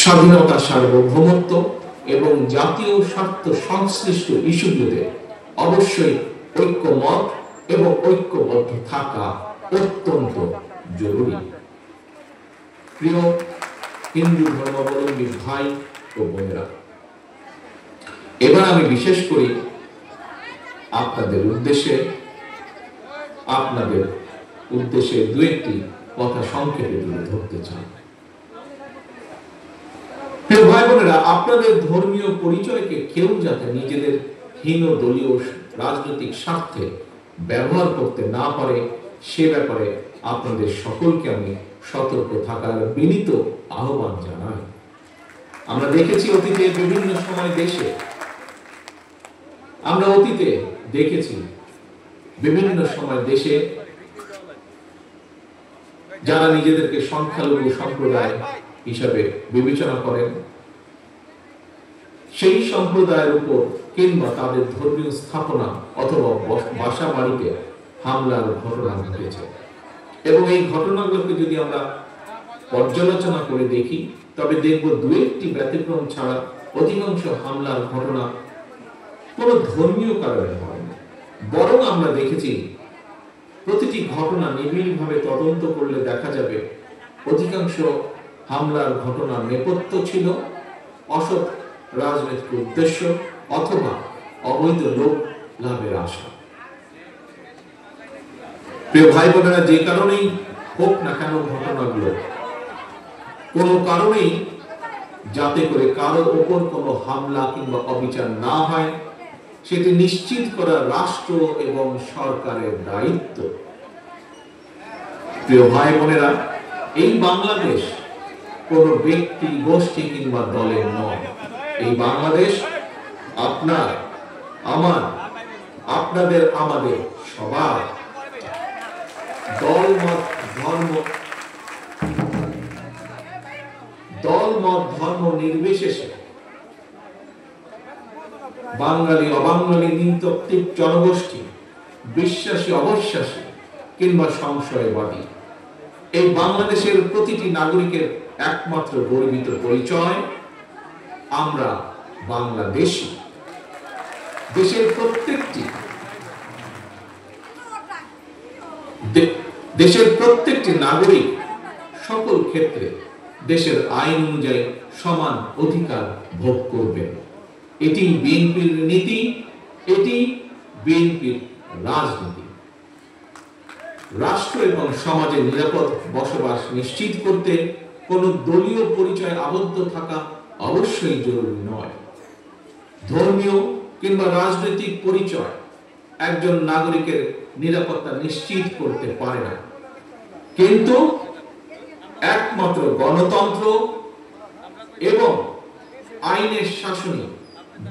স্বাধীনতা, সার্বভৌমত্ব এবং জাতীয় স্বার্থ সংশ্লিষ্ট ইস্যুগুলোতে অবশ্যই ঐক্যমত এবং ঐক্যবদ্ধ থাকা অত্যন্ত জরুরি। প্রিয় হিন্দু ধর্মাবলম্বী ভাই ও বোনেরা, এবার আমি বিশেষ করে আপনাদের উদ্দেশ্যে দু একটি কথা সংক্ষেপে তুলে ধরতে চাই। প্রিয় ভাই বোনেরা, আপনাদের ধর্মীয় পরিচয়কে কেউ যাতে নিজেদের হীন দলীয় রাজনৈতিক স্বার্থে ব্যবহার করতে না পারে সে ব্যাপারে আপনাদের সকলকে আমি সতর্ক থাকার বিনীত আহ্বান জানাই। আমরা দেখেছি অতীতে বিভিন্ন সময় দেশে যারা নিজেদেরকে সংখ্যালঘু সম্প্রদায় হিসাবে বিবেচনা করেন সেই সম্প্রদায়ের উপর কিংবা তাদের ধর্মীয় স্থাপনা অথবা বাসা বাড়িতে হামলার ঘটনা ঘটেছে, এবং এই ঘটনাগুলোকে যদি আমরা পর্যালোচনা করে দেখি তবে দেখব দু একটি ব্যতিক্রম ছাড়া অধিকাংশ হামলার ঘটনা কোনো ধর্মীয় কারণে হয়নি, বরং আমরা দেখেছি প্রতিটি ঘটনা নিবিড়ভাবে তদন্ত করলে দেখা যাবে অধিকাংশ হামলার ঘটনার নেপথ্য ছিল অসৎ রাজনৈতিক উদ্দেশ্য অথবা অবৈধ লোক লাভের আশা। প্রিয় ভাই বোনেরা, যে কারণেই হোক না কেন ঘটনাগুলো, কোনো কারণেই যাতে করে কারো ওপর কোনো হামলা কিংবা অবিচার না হয় সেটি নিশ্চিত করা রাষ্ট্র এবং সরকারের দায়িত্ব। প্রিয় ভাই বোনেরা, এই বাংলাদেশ কোনো ব্যক্তি, গোষ্ঠী কিংবা দলের নয়। এই বাংলাদেশ আপনার, আমার, আপনাদের, আমাদের সবার। দল মত ধর্ম নির্বিশেষে বাঙালি অবাঙালি, নৃতাত্ত্বিক জনগোষ্ঠী, বিশ্বাসী অবিশ্বাসী কিংবা সংশয়বাদী, এই বাংলাদেশের প্রতিটি নাগরিকের একমাত্র গর্বিত পরিচয় আমরা বাংলাদেশী। দেশের প্রত্যেকটি নাগরিক সকল ক্ষেত্রে দেশের আইন অনুযায়ী সমান অধিকার ভোগ করবেন। এটি বিএনপির নীতি, এটি বিএনপির রাজনীতি। রাষ্ট্র এবং সমাজের নিরাপদ বসবাস নিশ্চিত করতে কোন দলীয় পরিচয় আবদ্ধ থাকা অবশ্যই জরুরি নয়। ধর্মীয় কিংবা রাজনৈতিক পরিচয় একজন নাগরিকের নিরাপত্তা নিশ্চিত করতে পারে না, কিন্তু একমাত্র গণতন্ত্র এবং আইনের শাসনে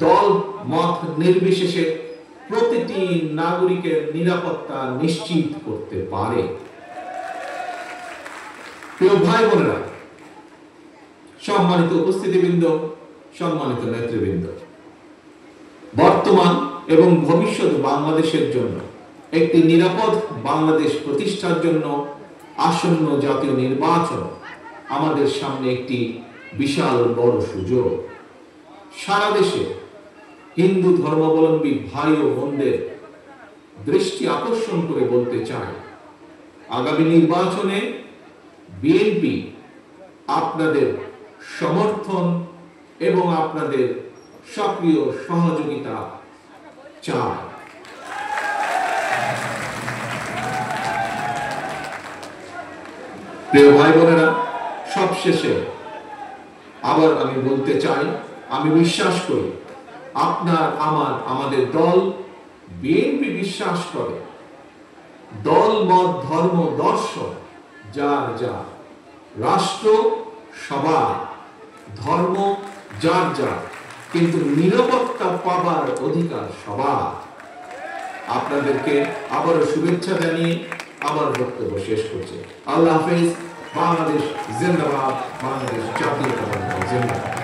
দল মত নির্বিশেষে প্রতিটি নাগরিকের নিরাপত্তা নিশ্চিত করতে পারে। প্রিয় ভাই বোনেরা, সম্মানিত উপস্থিতিবৃন্দ, সম্মানিত নেতৃবৃন্দ, বর্তমান এবং ভবিষ্যৎ বাংলাদেশের জন্য একটি নিরাপদ বাংলাদেশ প্রতিষ্ঠার জন্য আসন্ন জাতীয় নির্বাচন আমাদের সামনে একটি বিশাল বড় সুযোগ। সারা দেশে হিন্দু ধর্মাবলম্বী ভাই ও বোনদের দৃষ্টি আকর্ষণ করে বলতে চাই, আগামী নির্বাচনে বিএনপি আপনাদের সমর্থন এবং আপনাদের সক্রিয় সহযোগিতা চায়। প্রিয় ভাই বোনেরা, সবশেষে আবার আমি বলতে চাই, আমি বিশ্বাস করি আপনার, আমার, আমাদের দল বিএনপি বিশ্বাস করে দল মত ধর্ম দর্শন যার যার, রাষ্ট্র সবার, ধর্ম যার যার, কিন্তু নিরাপত্তা পাবার অধিকার সবার। আপনাদেরকে আবারও শুভেচ্ছা জানিয়ে আমার বক্তব্য শেষ করছি। আল্লাহ হাফেজ। বাংলাদেশ জিন্দাবাদ, বাংলাদেশ জাতীয়তাবাদী দল জিন্দাবাদ।